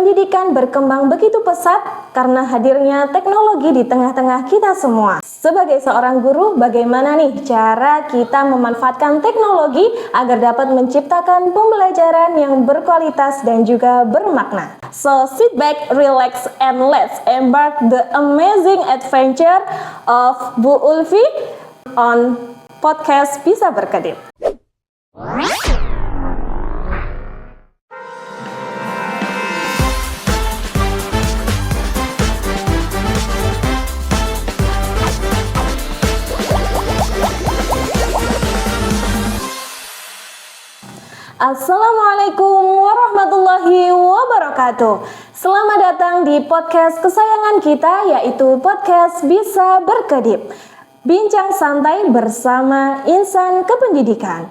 pendidikan berkembang begitu pesat karena hadirnya teknologi di tengah-tengah kita semua. Sebagai seorang guru, bagaimana nih cara kita memanfaatkan teknologi agar dapat menciptakan pembelajaran yang berkualitas dan juga bermakna? So sit back, relax, and let's embark the amazing adventure of Bu Ulfi on podcast Bisa Berkedip. Assalamualaikum warahmatullahi wabarakatuh. Selamat datang di podcast kesayangan kita, yaitu podcast Bisa Berkedip. Bincang santai bersama insan kependidikan.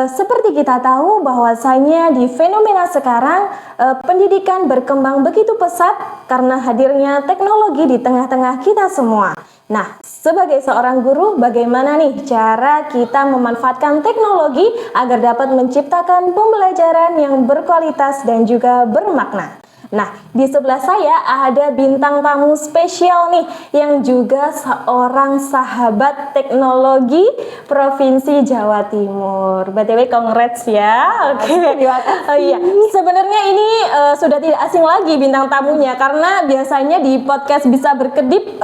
Seperti kita tahu bahwasanya di fenomena sekarang pendidikan berkembang begitu pesat karena hadirnya teknologi di tengah-tengah kita semua. Nah, sebagai seorang guru, bagaimana nih cara kita memanfaatkan teknologi agar dapat menciptakan pembelajaran yang berkualitas dan juga bermakna? Nah, di sebelah saya ada bintang tamu spesial nih yang juga seorang sahabat teknologi Provinsi Jawa Timur. BTW congrats ya. Oke. Oh iya, sebenarnya ini sudah tidak asing lagi bintang tamunya karena biasanya di podcast Bisa Berkedip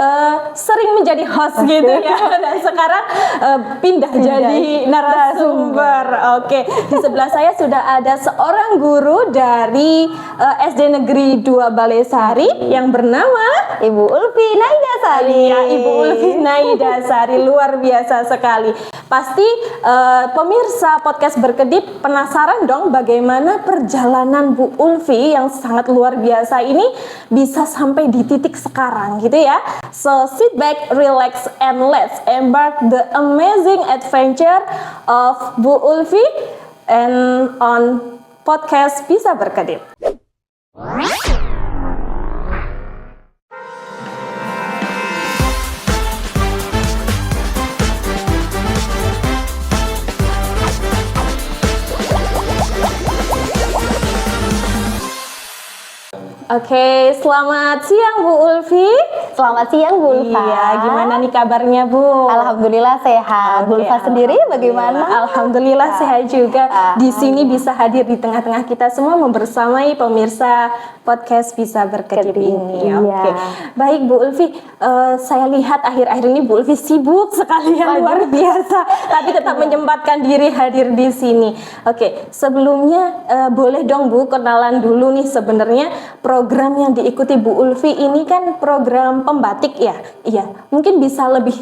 sering menjadi host gitu ya. Dan sekarang pindah jadi narasumber. Oke. Di sebelah saya sudah ada seorang guru dari SD Negeri 2 Balesari yang bernama Ibu Ulfi Naidasari. Ya, Ibu Ulfi Naidasari, luar biasa sekali. Pasti pemirsa podcast Berkedip penasaran dong bagaimana perjalanan Bu Ulfi yang sangat luar biasa ini bisa sampai di titik sekarang gitu ya. So sit back, relax, and let's embark the amazing adventure of Bu Ulfi and on podcast Bisa Berkedip. Oke, selamat siang Bu Ulfi. Selamat siang Bu Ulfa. Iya, gimana nih kabarnya Bu? Alhamdulillah sehat. Bu Ulfa sendiri bagaimana? Alhamdulillah sehat juga. Di sini bisa hadir di tengah-tengah kita semua membersamai pemirsa podcast Bisa Berkedip ini. Iya. Oke. Baik Bu Ulfi, saya lihat akhir-akhir ini Bu Ulfi sibuk sekali yang luar biasa, tapi tetap menyempatkan diri hadir di sini. Oke, sebelumnya boleh dong Bu kenalan dulu nih sebenarnya program yang diikuti Bu Ulfi ini kan program pembatik ya. Iya, mungkin bisa lebih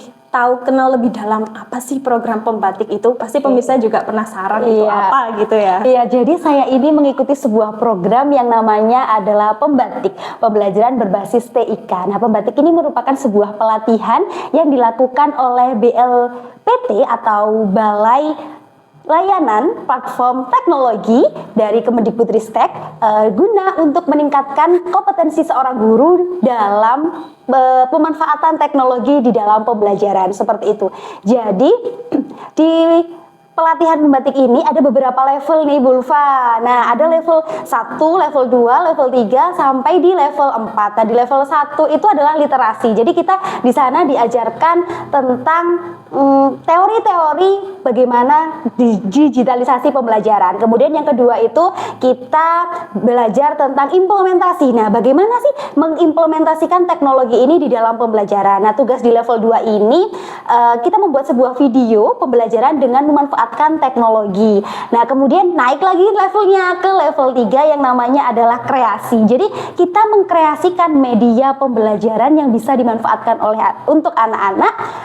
kenal lebih dalam apa sih program pembatik itu. Pasti pemirsa juga penasaran itu apa gitu ya. Iya, jadi saya ini mengikuti sebuah program yang namanya adalah pembatik, pembelajaran berbasis TIK. Nah, pembatik ini merupakan sebuah pelatihan yang dilakukan oleh BLPT atau Balai Layanan Platform Teknologi dari Kemendikbudristek guna untuk meningkatkan kompetensi seorang guru dalam pemanfaatan teknologi di dalam pembelajaran seperti itu. Jadi di pelatihan pembatik ini ada beberapa level nih Bu Ulfa. Nah, ada level 1, level 2, level 3 sampai di level 4. Nah, di level 1 itu adalah literasi. Jadi kita di sana diajarkan tentang teori-teori bagaimana digitalisasi pembelajaran. Kemudian yang kedua itu kita belajar tentang implementasi. Nah, bagaimana sih mengimplementasikan teknologi ini di dalam pembelajaran. Nah, tugas di level 2 ini kita membuat sebuah video pembelajaran dengan memanfaatkan teknologi. Nah, kemudian naik lagi levelnya ke level 3 yang namanya adalah kreasi. Jadi, kita mengkreasikan media pembelajaran yang bisa dimanfaatkan untuk anak-anak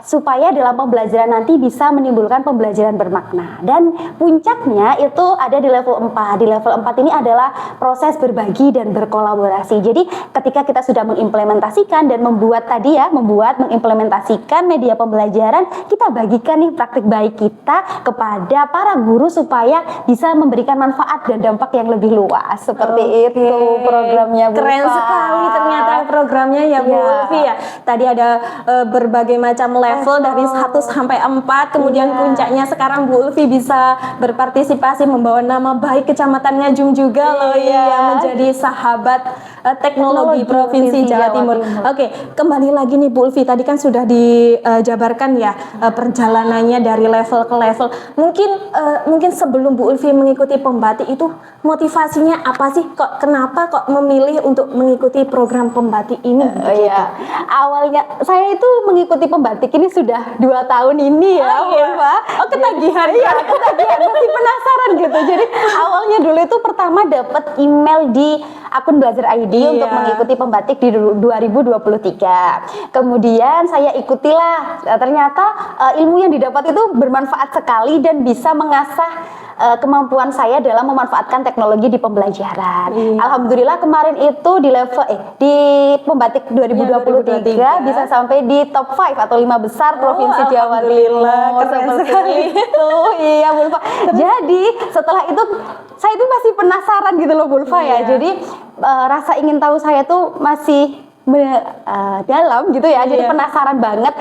supaya dalam pembelajaran nanti bisa menimbulkan pembelajaran bermakna. Dan puncaknya itu ada di level 4. Di level 4 ini adalah proses berbagi dan berkolaborasi. Jadi ketika kita sudah mengimplementasikan dan mengimplementasikan media pembelajaran, kita bagikan nih praktik baik kita kita kepada para guru supaya bisa memberikan manfaat dan dampak yang lebih luas. Seperti itu programnya Bu Keren Ulfa. sekali ternyata programnya ya Bu Iya. Ulfi ya. Tadi ada berbagai macam level dari 1 sampai 4, kemudian Iya. puncaknya sekarang Bu Ulfi bisa berpartisipasi membawa nama baik Kecamatan Ngajum juga loh Iya. ya, menjadi sahabat teknologi Teknologi Provinsi Jawa Timur. Oke, kembali lagi nih Bu Ulfi, tadi kan sudah dijabarkan ya perjalanannya dari level ke level. Mungkin sebelum Bu Ulfi mengikuti pembatik itu motivasinya apa sih? Kenapa kok memilih untuk mengikuti program pembatik ini? Iya, awalnya saya itu mengikuti pembatik ini sudah 2 tahun ini ya, Oh, iya. Ulfa. Oh, ketagihan. Iya, ketagihan, masih penasaran gitu. Jadi awalnya dulu itu pertama dapat email di akun Belajar ID Iya. untuk mengikuti pembatik di 2023. Kemudian saya ikutilah. Ternyata ilmu yang didapat itu bermanfaat sekali dan bisa mengasah kemampuan saya dalam memanfaatkan teknologi di pembelajaran. Iya. Alhamdulillah kemarin itu di pembatik 2023 2023 bisa sampai di top 5 atau 5 besar Provinsi Jawa alhamdulillah, Timur. keren Seperti sekali. itu. Iya, Bu Ulfa. Jadi setelah itu saya itu masih penasaran gitu loh Bu Ulfa ya. Iya. Jadi rasa ingin tahu saya tuh masih dalam gitu ya. Jadi Iya. penasaran banget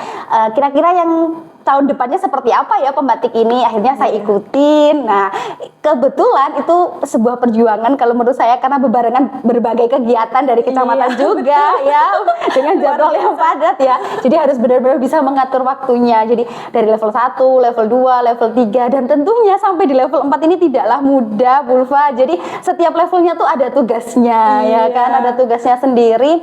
kira-kira yang tahun depannya seperti apa ya pembatik ini. Akhirnya saya ikutin. Nah, kebetulan itu sebuah perjuangan kalau menurut saya karena bebarengan berbagai kegiatan dari kecamatan Iya, juga ya dengan jadwal yang padat ya. Jadi harus benar-benar bisa mengatur waktunya. Jadi dari level 1, level 2, level 3 dan tentunya sampai di level 4 ini tidaklah mudah, Bu Ulfa. Jadi setiap levelnya tuh ada tugasnya ya Iya. kan, ada tugasnya sendiri.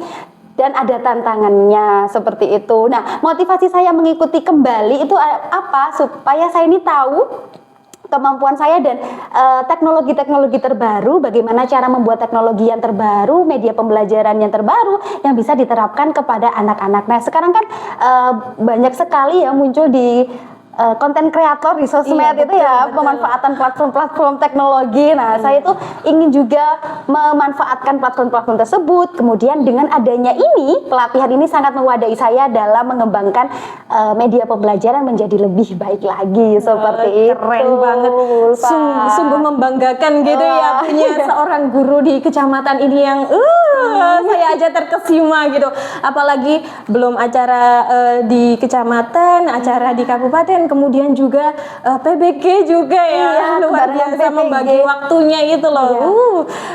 Dan ada tantangannya seperti itu. Nah, motivasi saya mengikuti kembali itu apa? Supaya saya ini tahu kemampuan saya dan teknologi-teknologi terbaru, bagaimana cara membuat teknologi yang terbaru, media pembelajaran yang terbaru yang bisa diterapkan kepada anak-anak. Nah, sekarang kan banyak sekali ya muncul di konten kreator di sosmed Iya, itu ya, betul. pemanfaatan platform-platform teknologi. Nah, saya itu ingin juga memanfaatkan platform-platform tersebut. Kemudian dengan adanya ini, pelatihan ini sangat mewadai saya dalam mengembangkan media pembelajaran menjadi lebih baik lagi seperti itu. Keren banget. Ulfa. Sungguh membanggakan gitu ya Wah, punya iya. seorang guru di kecamatan ini yang saya aja terkesima gitu. Apalagi belum acara di kecamatan, acara di kabupaten, kemudian juga PBG juga ya. Iya, Luar kebarengan biasa PBG. membagi waktunya itu loh. Iya.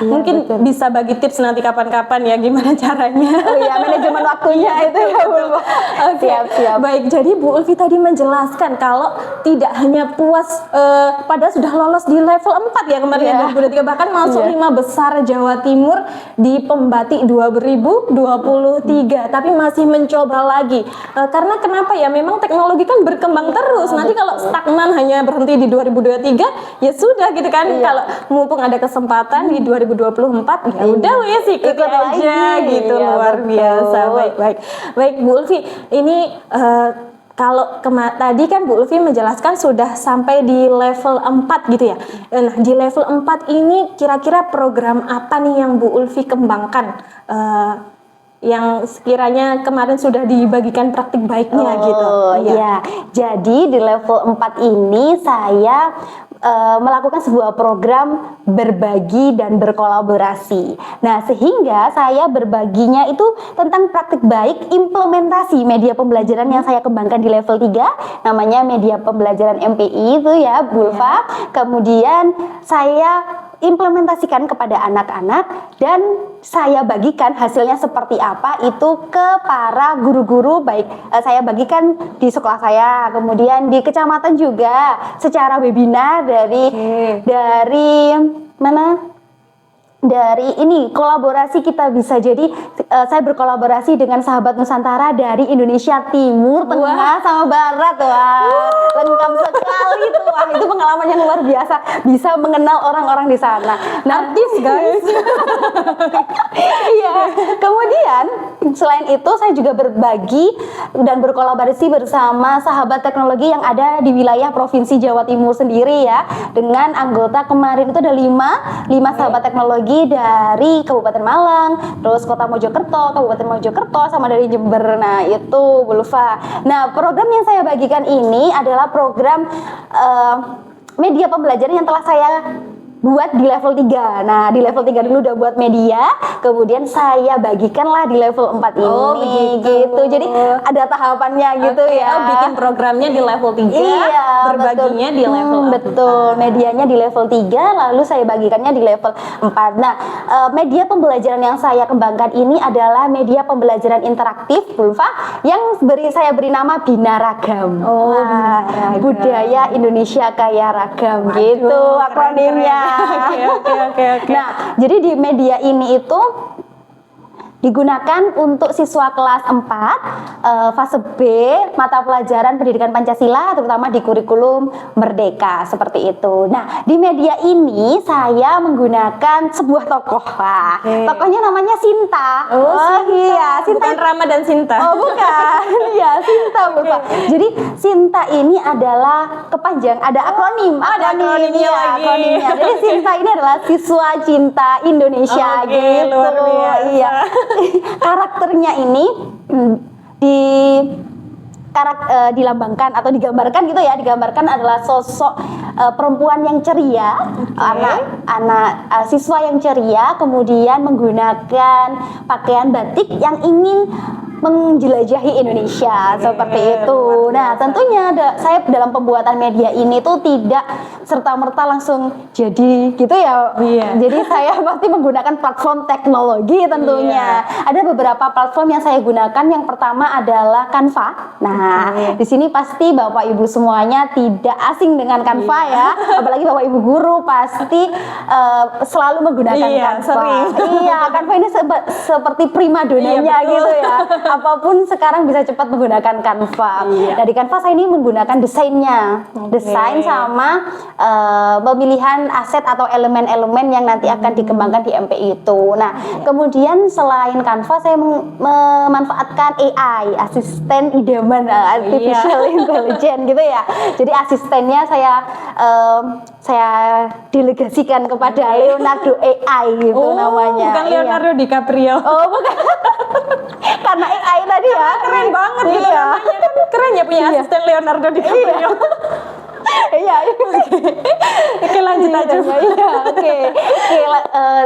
Iya, Mungkin betul. bisa bagi tips nanti kapan-kapan ya gimana caranya. Oh iya, manajemen waktunya itu ya, Ulfa. Oke, Siap-siap. baik. Jadi Bu Ulfi tadi menjelaskan kalau tidak hanya puas pada sudah lolos di level 4 ya kemarin Iya. ya 2023 bahkan masuk Iya. 5 besar Jawa Timur di Pembatik 2023 tapi masih mencoba lagi. Karena kenapa ya? Memang teknologi kan berkembang terus. Nanti kalau stagnan hanya berhenti di 2023 ya sudah gitu kan. Iya. Kalau mumpung ada kesempatan di 2024 ya udah wes ikuti Ikut aja lagi. gitu. Iya, Luar betul. biasa. Baik Bu Ulfi, ini kalau tadi kan Bu Ulfi menjelaskan sudah sampai di level 4 gitu ya. Nah, di level 4 ini kira-kira program apa nih yang Bu Ulfi kembangkan? Yang sekiranya kemarin sudah dibagikan praktik baiknya gitu. Iya. Jadi di level 4 ini saya melakukan sebuah program berbagi dan berkolaborasi. Nah, sehingga saya berbaginya itu tentang praktik baik implementasi media pembelajaran yang saya kembangkan di level 3, namanya media pembelajaran MPI itu ya, Bu Ulfa. Kemudian saya implementasikan kepada anak-anak dan saya bagikan hasilnya seperti apa itu ke para guru-guru, baik saya bagikan di sekolah saya, kemudian di kecamatan juga secara webinar dari mana? Dari ini kolaborasi kita bisa jadi saya berkolaborasi dengan sahabat Nusantara dari Indonesia Timur, Tengah sama Barat. Wah, lengkap sekali tuh. Wah, itu pengalaman yang luar biasa, bisa mengenal orang-orang di sana. Nah, Artis guys. iya. Kemudian kemudian selain itu saya juga berbagi dan berkolaborasi bersama sahabat teknologi yang ada di wilayah Provinsi Jawa Timur sendiri ya, dengan anggota kemarin itu ada 5 sahabat teknologi dari Kabupaten Malang, terus Kota Mojokerto, Kabupaten Mojokerto, sama dari Jember. Nah itu Bulfa. Nah program yang saya bagikan ini adalah program media pembelajaran yang telah saya buat di level 3. Nah, di level 3 dulu udah buat media, kemudian saya bagikanlah di level 4 ini. Oh, begitu. Gitu. Jadi ada tahapannya gitu ya. Oh, bikin programnya di level 3, Iya, berbaginya betul. di level 4. Betul, medianya di level 3, lalu saya bagikannya di level 4. Nah, media pembelajaran yang saya kembangkan ini adalah media pembelajaran interaktif, Bulfa, yang saya beri nama Bina Ragam. Oh, Nah, Bina Ragam. budaya Indonesia kaya ragam. Gitu Keren, akronimnya. Oke. Nah, jadi di media ini itu digunakan untuk siswa kelas 4 fase B mata pelajaran pendidikan Pancasila, terutama di kurikulum Merdeka seperti itu. Nah, di media ini saya menggunakan sebuah tokoh. Wah, tokohnya namanya Sinta. Oh, Sinta. Iya, Sinta. Bukan Rama dan Sinta. Oh, bukan. Iya, Sinta, Bapak. Jadi Sinta ini adalah kepanjang, ada akronim. ada akronimnya iya, lagi. akronimnya. Jadi Sinta ini adalah siswa cinta Indonesia. Oke, gitu. luar biasa. Iya. Karakternya ini dilambangkan atau digambarkan gitu ya, digambarkan adalah sosok perempuan yang ceria, anak siswa yang ceria, kemudian menggunakan pakaian batik yang ingin menjelajahi Indonesia seperti itu. Nah, tentunya saya dalam pembuatan media ini tuh tidak serta-merta langsung jadi gitu ya. Iya. Jadi saya pasti menggunakan platform teknologi tentunya. Ada beberapa platform yang saya gunakan. Yang pertama adalah Canva. Nah, di sini pasti Bapak Ibu semuanya tidak asing dengan Canva ya. Apalagi Bapak Ibu guru pasti selalu menggunakan Canva. Sering. Iya, Canva ini seperti primadonanya Iya, betul. gitu ya. Apapun sekarang bisa cepat menggunakan Canva. Iya. Nah, di Canva saya ini menggunakan desainnya. Desain sama pemilihan aset atau elemen-elemen yang nanti akan dikembangkan di MPI itu. Nah, kemudian selain Canva saya memanfaatkan AI, asisten idaman, artificial intelligence gitu ya. Jadi asistennya saya delegasikan kepada Leonardo AI gitu namanya. Bukan Iya. Leonardo DiCaprio. Oh, bukan. Karena AI tadi ya. Keren banget gitu Iya. namanya kan. Keren ya punya asisten Leonardo DiCaprio. Iya. Oke, lanjut aja. Iya, oke.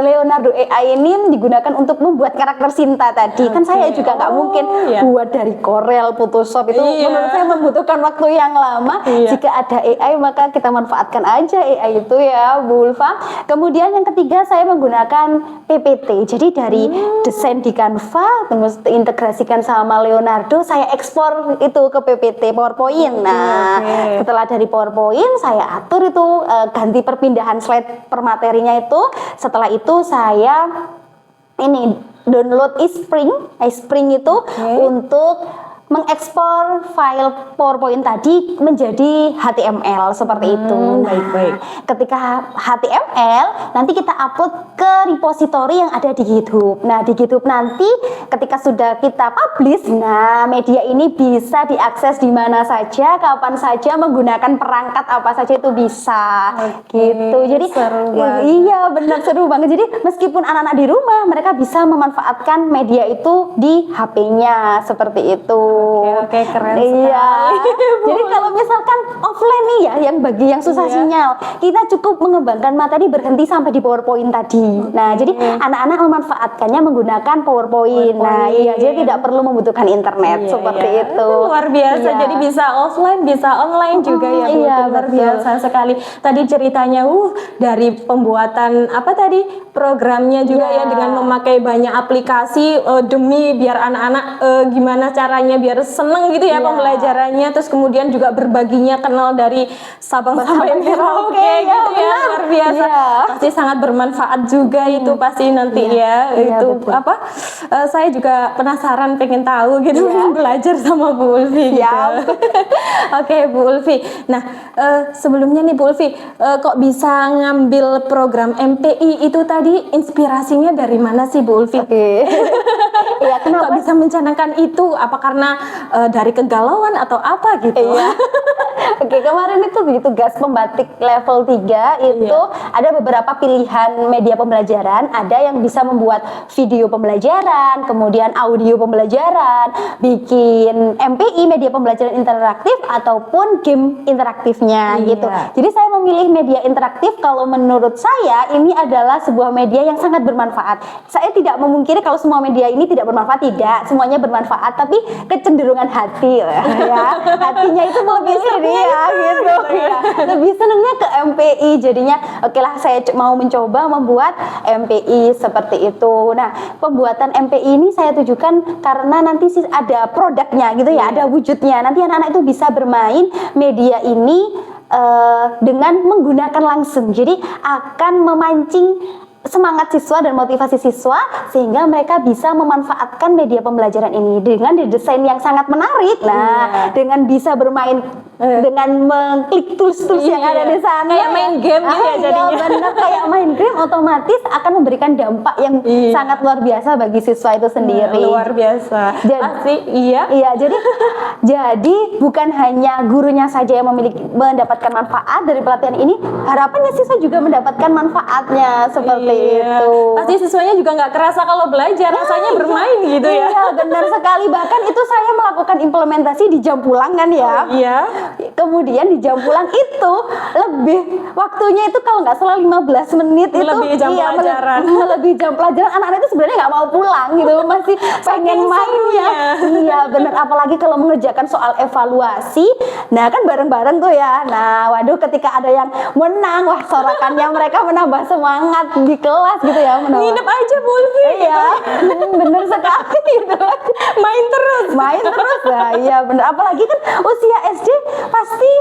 Leonardo AI ini digunakan untuk membuat karakter Sinta tadi. Kan saya juga nggak mungkin iya. buat dari Corel, Photoshop itu Iya. menurut saya membutuhkan waktu yang lama. Iya. Jika ada AI maka kita manfaatkan aja AI itu ya, Bu Ulfa. Kemudian yang ketiga saya menggunakan PPT. Jadi dari desain di Canva terus integrasikan sama Leonardo, saya ekspor itu ke PPT PowerPoint. Nah, setelah dari PowerPoint saya atur itu ganti perpindahan slide per materinya itu. Setelah itu saya ini download iSpring itu untuk mengekspor file PowerPoint tadi menjadi HTML seperti itu. Nah, baik. ketika HTML nanti kita upload ke repository yang ada di GitHub. Nah, di GitHub nanti ketika sudah kita publish, nah media ini bisa diakses di mana saja, kapan saja, menggunakan perangkat apa saja itu bisa. Gitu. Jadi seru banget. iya, benar seru banget. Jadi meskipun anak-anak di rumah, mereka bisa memanfaatkan media itu di HP-nya seperti itu. Oke, keren Iya. sekali. Jadi kalau misalkan offline nih ya, yang bagi yang susah sinyal, kita cukup mengembangkan materi berhenti sampai di PowerPoint tadi. Nah, jadi anak-anak memanfaatkannya menggunakan PowerPoint. Nah, iya, jadi tidak perlu membutuhkan internet seperti itu. Luar biasa. Iya. Jadi bisa offline, bisa online juga ya, Bu. Iya, Luar betul. biasa sekali. Tadi ceritanya dari pembuatan apa tadi? Programnya juga Iya. ya, dengan memakai banyak aplikasi demi biar anak-anak gimana caranya biar seneng gitu ya Iya. pembelajarannya, terus kemudian juga berbaginya kenal dari Sabang sampai Merauke ya, gitu ya, benar. luar biasa. Iya. Pasti sangat bermanfaat juga itu pasti nanti Iya. ya. Iya, Itu betul. apa? Saya juga penasaran pengen tahu gitu belajar sama Bu Ulfi. Gitu. Siap. Oke, Bu Ulfi. Nah, sebelumnya nih Bu Ulfi, kok bisa ngambil program MPI itu tadi, inspirasinya dari mana sih Bu Ulfi? Oke. Iya, kenapa? Kok bisa mencanangkan itu? Apa karena dari kegalauan atau apa gitu? Iya. Oke, kemarin itu di tugas pembatik level 3 itu ada beberapa pilihan media pembelajaran. Ada yang bisa membuat video pembelajaran, kemudian audio pembelajaran, bikin MPI, media pembelajaran interaktif, ataupun game interaktifnya gitu. Jadi saya memilih media interaktif. Kalau menurut saya ini adalah sebuah media yang sangat bermanfaat. Saya tidak memungkiri kalau semua media ini tidak bermanfaat, tidak. Semuanya bermanfaat, tapi kecenderungan hati ya. Hatinya itu memilih dia gitu ya. Lebih senangnya ke MPI. Jadinya oke lah, saya mau mencoba membuat MPI seperti itu. Nah, pembuatan MPI ini saya tujukan karena nanti ada produknya gitu ya, ada wujudnya. Nanti anak-anak itu bisa bermain media ini dengan menggunakan langsung. Jadi akan memancing semangat siswa dan motivasi siswa sehingga mereka bisa memanfaatkan media pembelajaran ini dengan didesain yang sangat menarik. Nah, dengan bisa bermain dengan mengklik tools-tools yang ada di sana, kayak main game gitu ya jadinya. Iya, benar, kayak main game, otomatis akan memberikan dampak yang sangat luar biasa bagi siswa itu sendiri. Luar biasa. Pasti Iya, jadi bukan hanya gurunya saja yang mendapatkan manfaat dari pelatihan ini, harapannya siswa juga mendapatkan manfaatnya seperti itu. Pasti siswanya juga nggak kerasa kalau belajar, rasanya bermain gitu ya. Iya, benar sekali. Bahkan itu saya melakukan implementasi di jam pulang kan ya. Iya. Kemudian di jam pulang itu lebih waktunya itu kalau nggak salah 15 menit itu lebih jam pelajaran. Lebih jam pelajaran. Anak-anak itu sebenarnya nggak mau pulang gitu, masih pengen main ya. Iya, benar. Apalagi kalau mengerjakan soal evaluasi. Nah, kan bareng-bareng tuh ya. Nah, waduh, ketika ada yang menang, wah, sorakannya mereka menambah semangat di kelas gitu ya. Nginep aja Bu Ulfi. Iya, bener sekali gitu. Main terus. Nah, iya bener. Apalagi kan usia SD pasti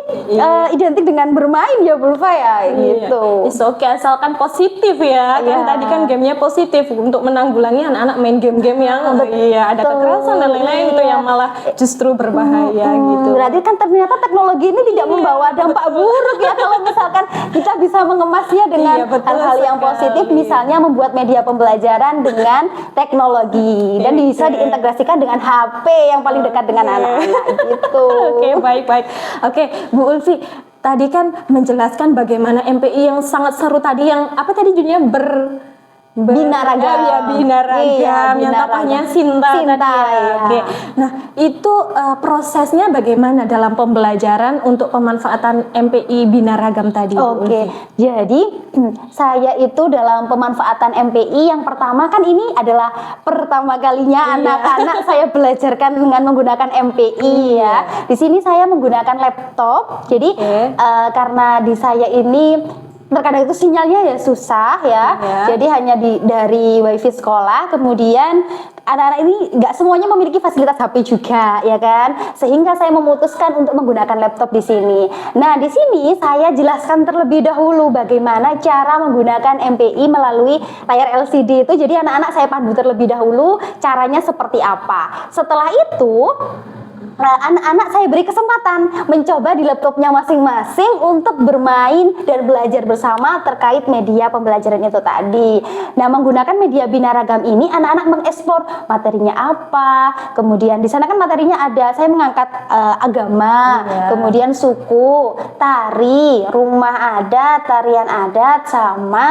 identik dengan bermain ya Bu Ulfa ya gitu. It's okay, asalkan positif ya. Kan tadi kan gamenya positif untuk menanggulangi anak-anak main game-game yang ada kekerasan dan lain-lain itu yang malah justru berbahaya gitu. Berarti kan ternyata teknologi ini tidak membawa dampak buruk ya kalau misalkan kita bisa mengemasnya dengan hal-hal yang positif, misalnya membuat media pembelajaran dengan teknologi dan bisa diintegrasikan dengan HP yang paling dekat dengan anak-anak gitu. Oke, baik. Oke, Bu Ulfi, tadi kan menjelaskan bagaimana MPI yang sangat seru tadi, yang apa tadi judulnya Binaragam. Ya, Binaragam, yang tokohnya Sinta tadi ya. Oke. Nah, itu prosesnya bagaimana dalam pembelajaran untuk pemanfaatan MPI Binaragam tadi? Oke. Jadi saya itu dalam pemanfaatan MPI yang pertama kan ini adalah pertama kalinya anak-anak saya belajarkan dengan menggunakan MPI ya. Di sini saya menggunakan laptop. Jadi karena di saya ini terkadang itu sinyalnya ya susah ya. Jadi hanya dari wifi sekolah. Kemudian anak-anak ini nggak semuanya memiliki fasilitas HP juga ya kan, sehingga saya memutuskan untuk menggunakan laptop di sini. Nah, di sini saya jelaskan terlebih dahulu bagaimana cara menggunakan MPI melalui layar LCD itu. Jadi anak-anak saya pandu terlebih dahulu caranya seperti apa. Setelah itu anak-anak saya beri kesempatan mencoba di laptopnya masing-masing untuk bermain dan belajar bersama terkait media pembelajaran itu tadi. Nah, menggunakan media Binaragam ini anak-anak mengeksplor materinya apa. Kemudian di sana kan materinya ada, saya mengangkat agama, kemudian suku, tari, rumah adat, tarian adat, sama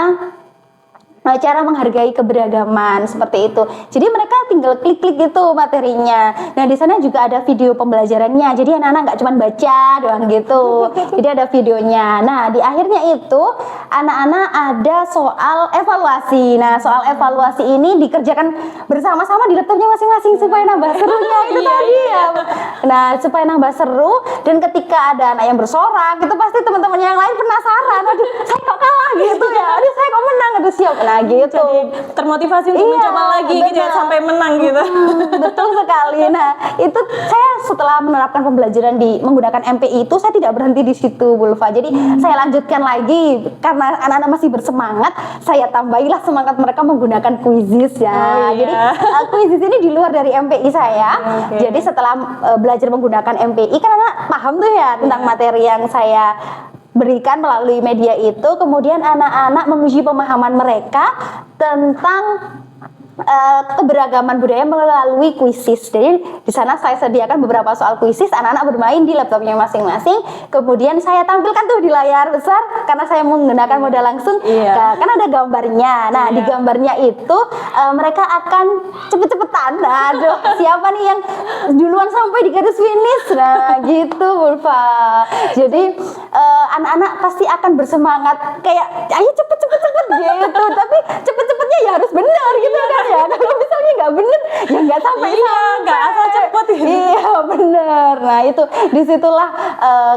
cara menghargai keberagaman seperti itu. Jadi mereka tinggal klik-klik gitu materinya. Nah, di sana juga ada video pembelajarannya. Jadi anak-anak nggak cuma baca doang gitu. Jadi ada videonya. Nah, di akhirnya itu anak-anak ada soal evaluasi. Nah, soal evaluasi ini dikerjakan bersama-sama di laptopnya masing-masing supaya nambah serunya itu tadi ya. Nah, supaya nambah seru, dan ketika ada anak yang bersorak, itu pasti teman-teman yang lain penasaran. Aduh, saya kok kalah gitu ya. Aduh, saya kok menang. Aduh, siap. Nah, gitu. Jadi termotivasi untuk mencoba lagi gitu ya, sampai menang gitu. Betul sekali. Nah, itu saya setelah menerapkan pembelajaran menggunakan MPI itu, saya tidak berhenti di situ, Bu Ulfa. Jadi saya lanjutkan lagi karena anak-anak masih bersemangat, saya tambahilah semangat mereka menggunakan Quizizz ya. Jadi Quizizz ini di luar dari MPI saya. Jadi setelah belajar menggunakan MPI, kan anak paham tuh ya tentang materi yang saya berikan melalui media itu. Kemudian anak-anak menguji pemahaman mereka tentang keberagaman budaya melalui kuisis. Jadi di sana saya sediakan beberapa soal kuisis, anak-anak bermain di laptopnya masing-masing. Kemudian saya tampilkan tuh di layar besar karena saya menggunakan modal langsung. Kan ada gambarnya. Nah, di gambarnya itu mereka akan cepet-cepetan. Nah, aduh, siapa nih yang duluan sampai di garis finish? Nah, gitu, Ulfa. Jadi anak-anak pasti akan bersemangat kayak ayo cepet gitu. Tapi cepet-cepetnya ya harus benar gitu kan ya. Kalau misalnya nggak benar ya nggak sampai. Nggak asal cepet. Iya benar. Nah itu disitulah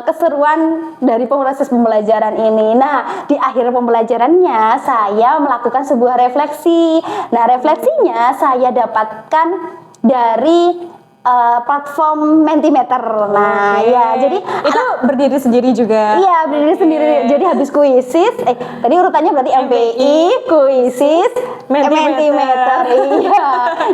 keseruan dari proses pembelajaran ini. Nah di akhir pembelajarannya saya melakukan sebuah refleksi. Nah refleksinya saya dapatkan dari platform Mentimeter. Nah, ya, jadi itu berdiri sendiri juga. Iya, berdiri sendiri. Jadi habis kuisis, tadi urutannya berarti MPI, kuisis, Mentimeter. Iya.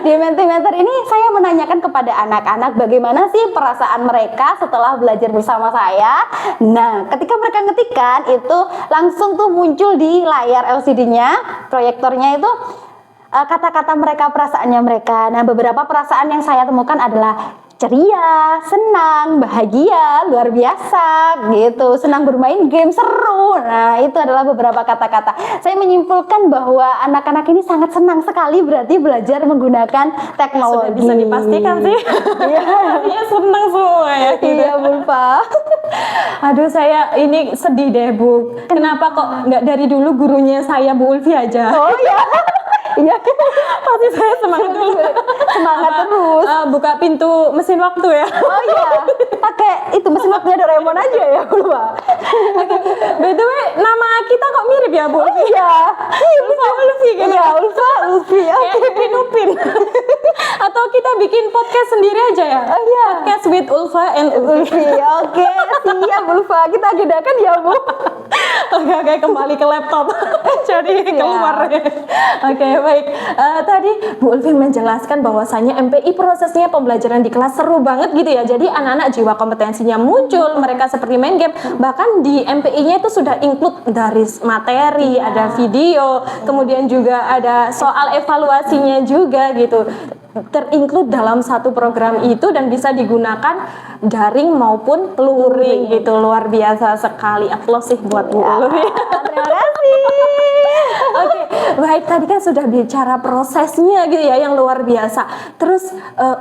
Di Mentimeter ini saya menanyakan kepada anak-anak bagaimana sih perasaan mereka setelah belajar bersama saya. Nah, ketika mereka ngetikkan itu langsung tuh muncul di layar LCD-nya, proyektornya itu kata-kata mereka, perasaannya mereka. Nah, beberapa perasaan yang saya temukan adalah ceria, senang, bahagia, luar biasa gitu, senang bermain game, seru. Nah, itu adalah beberapa kata-kata. Saya menyimpulkan bahwa anak-anak ini sangat senang sekali berarti belajar menggunakan teknologi. Sudah bisa dipastikan sih. Iya, senang semua ya. Iya, Bulfa. Aduh, saya ini sedih deh, Bu. Kenapa kok nggak dari dulu gurunya saya Bu Ulfi aja? Oh ya. Iya, pasti saya semangat dulu. Semangat terus. Buka pintu mesin waktu ya. Oh iya, pakai itu mesin waktunya Doraemon aja ya, Ulfa. By the way, nama kita kok mirip ya, Bu? Oh iya. Ulfa Ulfi kan? Iya, Ulfa Ulfi. Upin Upin. Atau kita bikin podcast sendiri aja ya? Oh iya. Podcast with Ulfa and Ulfi. Oke, siap Ulfa. Kita agendakan ya, Bu. Oke, kembali ke laptop. Jadi keluar. Oke, baik. Tadi Bu Ulfi menjelaskan bahwasannya MPI prosesnya pembelajaran di kelas seru banget gitu ya. Jadi anak-anak jiwa kompetensinya muncul, mereka seperti main game. Bahkan di MPI-nya itu sudah include dari materi, ada video, kemudian juga ada soal evaluasinya juga gitu. Terinclude dalam satu program itu dan bisa digunakan daring maupun luring gitu. Luar biasa sekali. Aplaus sih buat Bu Ulfi. Terima kasih. Oke, baik, tadi kan sudah bicara prosesnya gitu ya yang luar biasa. Terus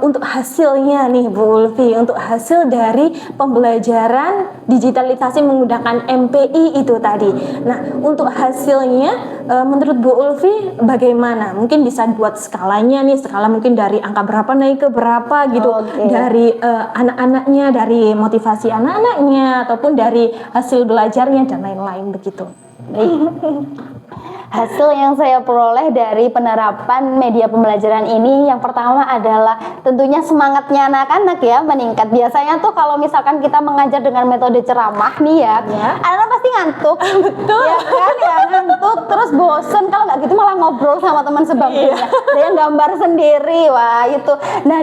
untuk hasilnya nih Bu Ulfi, untuk hasil dari pembelajaran digitalisasi menggunakan MPI itu tadi. Nah, untuk hasilnya menurut Bu Ulfi bagaimana? Mungkin bisa buat skalanya nih, skala mungkin dari angka berapa naik ke berapa gitu. Dari anak-anaknya, dari motivasi anak-anaknya ataupun dari hasil belajarnya dan lain-lain begitu. Hasil yang saya peroleh dari penerapan media pembelajaran ini yang pertama adalah tentunya semangatnya anak-anak ya meningkat. Biasanya tuh kalau misalkan kita mengajar dengan metode ceramah nih ya, anak-anak pasti ngantuk. Betul. Ya kan ya ngantuk terus bosen, kalau nggak gitu malah ngobrol sama teman sebangkunya. Ada yang gambar sendiri, wah itu. Nah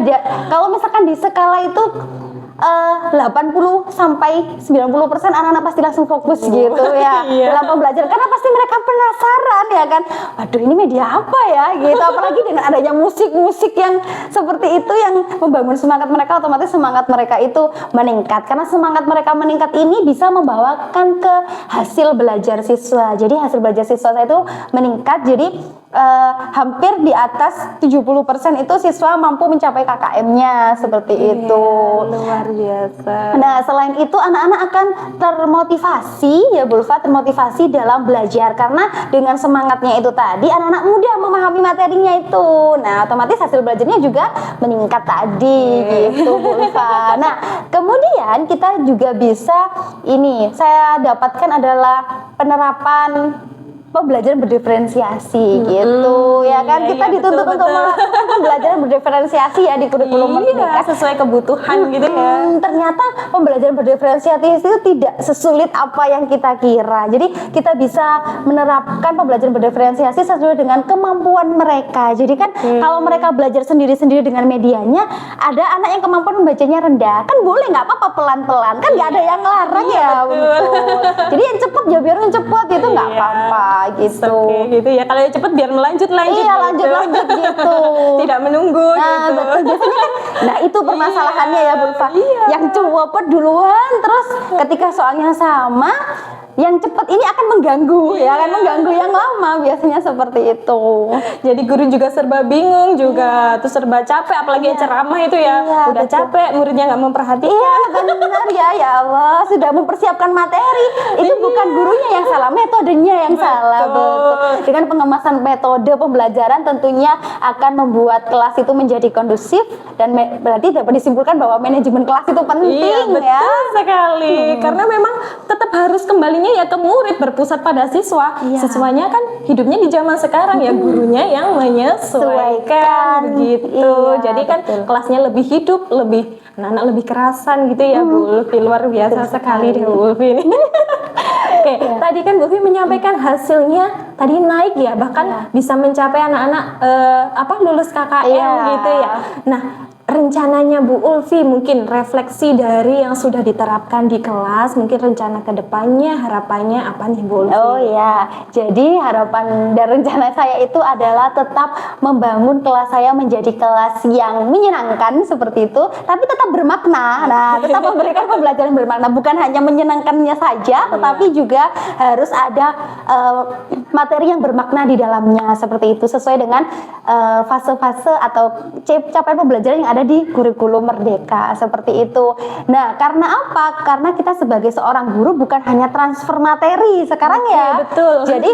kalau misalkan di skala itu 80 sampai 90% anak-anak pasti langsung fokus gitu ya dalam pembelajaran karena pasti mereka penasaran ya kan, waduh ini media apa ya gitu, apalagi dengan adanya musik-musik yang seperti itu yang membangun semangat mereka, otomatis semangat mereka itu meningkat karena semangat mereka meningkat ini bisa membawakan ke hasil belajar siswa. Jadi hasil belajar siswa saya itu meningkat, jadi hampir di atas 70% itu siswa mampu mencapai KKM-nya seperti itu. Luar biasa. Nah, selain itu anak-anak akan termotivasi ya Bulfa, termotivasi dalam belajar karena dengan semangatnya itu tadi anak-anak mudah memahami materinya itu. Nah, otomatis hasil belajarnya juga meningkat tadi gitu Bulfa. Nah, kemudian kita juga bisa saya dapatkan adalah penerapan pembelajaran berdiferensiasi gitu ya kan, kita dituntut untuk melakukan pembelajaran berdiferensiasi ya di kurikulum merdeka sesuai kebutuhan gitu ya. Ternyata pembelajaran berdiferensiasi itu tidak sesulit apa yang kita kira. Jadi kita bisa menerapkan pembelajaran berdiferensiasi sesuai dengan kemampuan mereka. Jadi kan kalau mereka belajar sendiri-sendiri dengan medianya, ada anak yang kemampuan membacanya rendah, kan boleh nggak apa-apa pelan-pelan, kan nggak ada yang larang ya. Betul. Jadi yang cepet ya biar yang cepet itu nggak apa-apa gitu. Gitu ya, kalau yang cepet biar lanjut iya lanjut gitu. tidak menunggu Nah, gitu. betul. Biasanya kan, nah itu permasalahannya ya Bulfa. Iya. Yang cowok duluan, terus ketika soalnya sama, yang cepat ini akan mengganggu, ya akan mengganggu yang lama, biasanya seperti itu. Jadi guru juga serba bingung juga, terus serba capek, apalagi yang ceramah itu ya, Iya, udah betul. capek, muridnya nggak memperhatikan. Iya benar ya Allah, sudah mempersiapkan materi. Itu bukan gurunya yang salah, metodenya yang salah. Betul. Dengan pengemasan metode pembelajaran tentunya akan membuat kelas itu menjadi kondusif dan berarti dapat disimpulkan bahwa manajemen kelas itu penting Iya, betul ya. sekali. Karena memang tetap harus kembalinya ya ke murid, berpusat pada siswa. Iya. Siswanya kan hidupnya di zaman sekarang ya, gurunya yang menyesuaikan begitu. Iya, Jadi kan betul. kelasnya lebih hidup, lebih anak-anak lebih kerasan gitu ya, Bu Ulfi. Luar biasa sekali deh Bu Ulfi ini. Oke, tadi kan Bu Ulfi menyampaikan hasilnya tadi naik ya, bahkan bisa mencapai anak-anak lulus KKM Iya. gitu ya. Nah, rencananya Bu Ulfi mungkin refleksi dari yang sudah diterapkan di kelas, mungkin rencana ke depannya, harapannya apa nih Bu Ulfi? Oh ya, jadi harapan dan rencana saya itu adalah tetap membangun kelas saya menjadi kelas yang menyenangkan seperti itu, tapi tetap bermakna. Nah, tetap memberikan pembelajaran bermakna, bukan hanya menyenangkannya saja, tetapi juga harus ada materi yang bermakna di dalamnya seperti itu, sesuai dengan fase-fase atau capaian pembelajaran yang ada di kurikulum Merdeka seperti itu. Nah, karena apa? Karena kita sebagai seorang guru bukan hanya transfer materi sekarang ya. Iya, betul. Jadi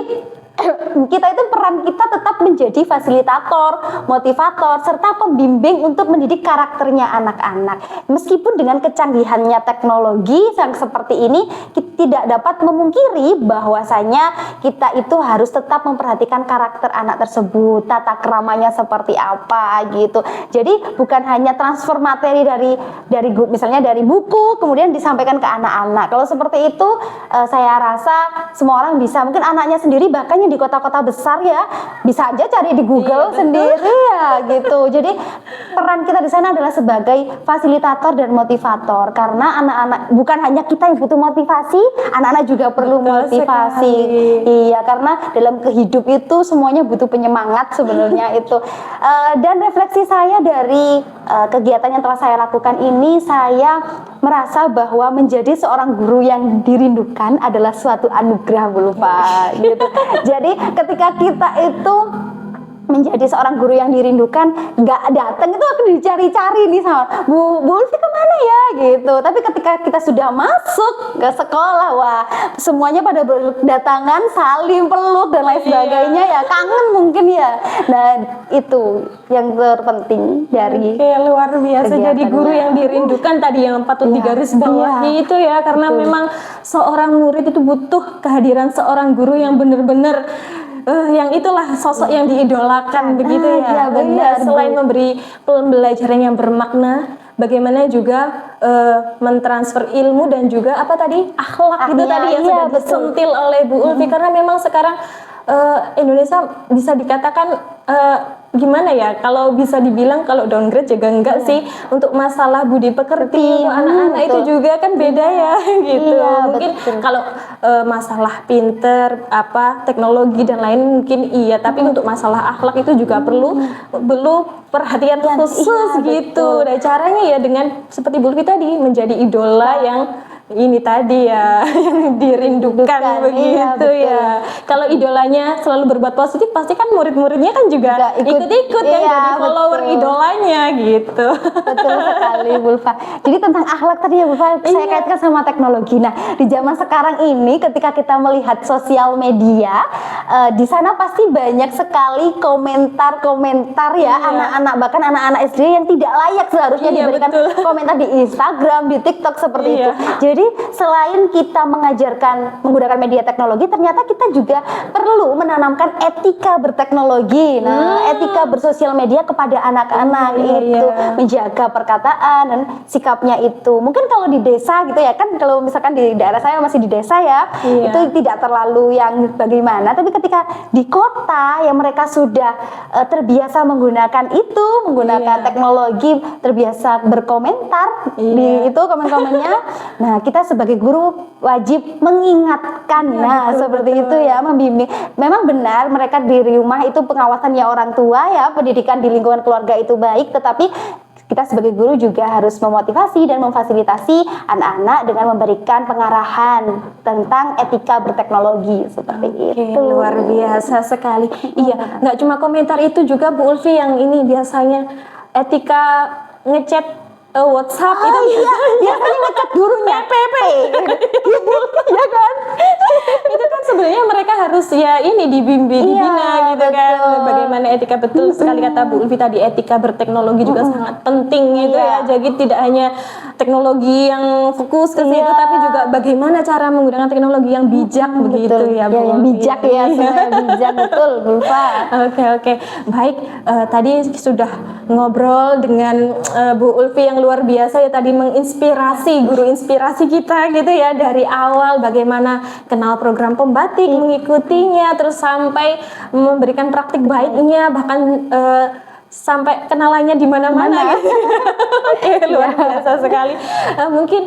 kita itu peran kita tetap menjadi fasilitator, motivator, serta pembimbing untuk mendidik karakternya anak-anak. Meskipun dengan kecanggihannya teknologi yang seperti ini, kita tidak dapat memungkiri bahwasanya kita itu harus tetap memperhatikan karakter anak tersebut, tata keramanya seperti apa gitu. Jadi bukan hanya transfer materi dari misalnya dari buku kemudian disampaikan ke anak-anak. Kalau seperti itu saya rasa semua orang bisa, mungkin anaknya sendiri bahkan di kota-kota besar ya bisa aja cari di Google sendiri ya gitu. Jadi peran kita di sana adalah sebagai fasilitator dan motivator, karena anak-anak bukan hanya kita yang butuh motivasi, anak-anak juga perlu motivasi. Iya, karena dalam kehidup itu semuanya butuh penyemangat sebenarnya itu. Dan refleksi saya dari kegiatan yang telah saya lakukan ini, saya merasa bahwa menjadi seorang guru yang dirindukan adalah suatu anugerah Bulfa gitu. Jadi ketika kita itu menjadi seorang guru yang dirindukan, nggak datang itu aku dicari-cari nih sama Bu Ulfi kemana ya gitu. Tapi ketika kita sudah masuk ke sekolah, wah semuanya pada berdatangan, saling peluk dan lain sebagainya ya, kangen mungkin ya. Nah itu yang terpenting dari luar biasa, jadi guru kegiatannya. yang dirindukan tadi yang patut digaris bawahi itu ya, karena memang seorang murid itu butuh kehadiran seorang guru yang benar-benar yang itulah sosok yang diidolakan begitu ya. Iya, benar. Selain memberi pembelajaran yang bermakna, bagaimana juga mentransfer ilmu dan juga apa tadi akhlak itu tadi yang sudah disentil oleh Bu Ulfi. Karena memang sekarang Indonesia bisa dikatakan gimana ya, kalau bisa dibilang kalau downgrade juga enggak sih, untuk masalah budi pekerti untuk anak-anak itu juga kan beda ya gitu. Mungkin kalau masalah pinter teknologi dan lain mungkin iya, tapi untuk masalah akhlak itu juga perlu perhatian khusus gitu. Dan caranya ya dengan seperti Bu Ulfi tadi, menjadi idola yang ini tadi ya yang dirindukan begitu ya. Kalau idolanya selalu berbuat positif, pasti kan murid-muridnya kan juga ikut-ikut kan jadi follower idolanya gitu. Betul sekali Bulfa. Jadi tentang akhlak tadi ya Bulfa, saya kaitkan sama teknologi. Nah di zaman sekarang ini ketika kita melihat sosial media, di sana pasti banyak sekali komentar-komentar ya anak-anak, bahkan anak-anak SD yang tidak layak seharusnya diberikan komentar di Instagram, di TikTok seperti itu. Jadi selain kita mengajarkan menggunakan media teknologi, ternyata kita juga perlu menanamkan etika berteknologi. Nah, etika bersosial media kepada anak-anak itu menjaga perkataan dan sikapnya itu. Mungkin kalau di desa gitu ya, kan kalau misalkan di daerah saya masih di desa ya, itu tidak terlalu yang bagaimana. Tapi ketika di kota yang mereka sudah terbiasa menggunakan teknologi, terbiasa berkomentar di itu komen-komennya. Nah, kita sebagai guru wajib mengingatkan. Nah, betul, seperti betul. itu ya, membimbing. Memang benar mereka di rumah itu pengawasannya orang tua ya, pendidikan di lingkungan keluarga itu baik, tetapi kita sebagai guru juga harus memotivasi dan memfasilitasi anak-anak dengan memberikan pengarahan tentang etika berteknologi seperti Oke, itu. luar biasa sekali. Iya, nggak cuma komentar itu juga Bu Ulfi yang ini biasanya etika ngechat WhatsApp itu Biasanya ngechat gurunya PP. ya kan? Itu kan sebenarnya mereka harus ya ini dibimbing, Iya, dibina gitu kan. betul. Bagaimana etika, betul sekali kata Bu Ulfi tadi, etika berteknologi juga sangat penting gitu ya. Iya. Jadi tidak hanya teknologi yang fokus ke situ, Iya. tapi juga bagaimana cara menggunakan teknologi yang bijak begitu Betul. ya, Ya, Bu yang Ulfi. bijak ya, sebenarnya bijak betul, Bulfa. Oke. Baik, tadi sudah ngobrol dengan Bu Ulfi yang luar biasa ya, tadi menginspirasi, guru inspirasi kita gitu ya, dari awal bagaimana kenal program pembatik, mengikutinya, terus sampai memberikan praktik baiknya, bahkan sampai kenalannya di mana-mana gitu. Oke, luar biasa sekali. Mungkin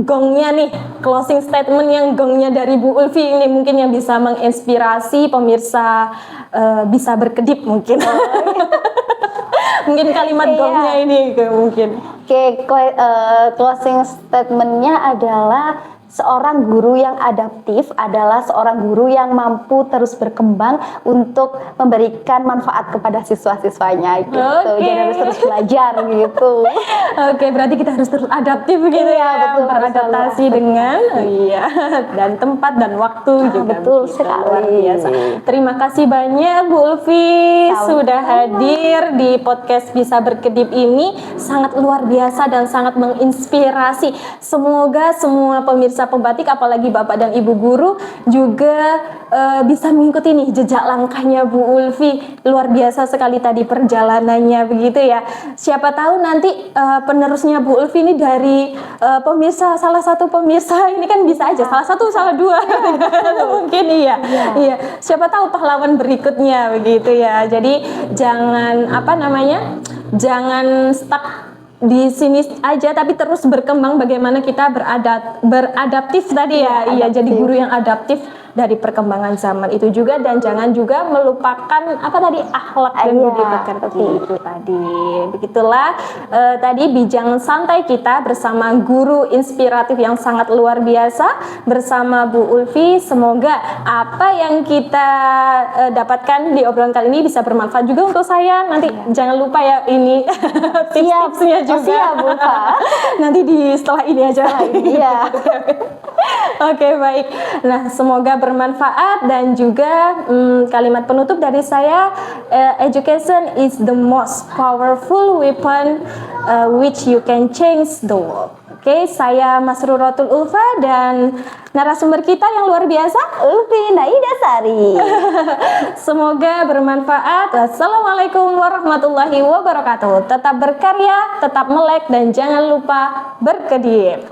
gongnya nih, closing statement yang gongnya dari Bu Ulfi ini mungkin yang bisa menginspirasi pemirsa bisa berkedip mungkin. Mungkin kalimat Iya. gongnya ini mungkin. Oke, closing statementnya adalah seorang guru yang adaptif adalah seorang guru yang mampu terus berkembang untuk memberikan manfaat kepada siswa-siswanya gitu. Oke. Jadi harus terus belajar gitu. Oke, berarti kita harus terus adaptif gitu Iya, ya, betul, harus beradaptasi selalu dengan dan tempat dan waktu juga. betul begitu. sekali. Luar biasa. Terima kasih banyak Bu Ulfi Sama-sama. sudah hadir di podcast Bisa Berkedip ini, sangat luar biasa dan sangat menginspirasi. Semoga semua pemirsa pembatik, apalagi Bapak dan Ibu guru juga bisa mengikuti nih jejak langkahnya Bu Ulfi. Luar biasa sekali tadi perjalanannya begitu ya. Siapa tahu nanti penerusnya Bu Ulfi ini dari pemirsa, salah satu pemirsa ini kan bisa aja salah satu, salah dua mungkin iya. Siapa tahu pahlawan berikutnya begitu ya. Jadi jangan jangan stuck di sini aja, tapi terus berkembang, bagaimana kita beradaptif tadi ya. Iya, jadi guru yang adaptif dari perkembangan zaman itu juga, dan jangan juga melupakan akhlak dan Iya, budi pekerti itu tadi. Begitulah tadi bincang santai kita bersama guru inspiratif yang sangat luar biasa bersama Bu Ulfi. Semoga apa yang kita dapatkan di obrolan kali ini bisa bermanfaat juga untuk saya. Nanti jangan lupa ya ini tips-tipsnya juga. Siap, Bu Fa. Nanti setelah ini aja. Iya. Oke, baik. Nah, semoga bermanfaat, dan juga kalimat penutup dari saya, education is the most powerful weapon which you can change the world. Oke, saya Masruratul Ulfa dan narasumber kita yang luar biasa, Ulfi Naida Sari. semoga bermanfaat. Assalamualaikum warahmatullahi wabarakatuh. Tetap berkarya, tetap melek, dan jangan lupa berkedip.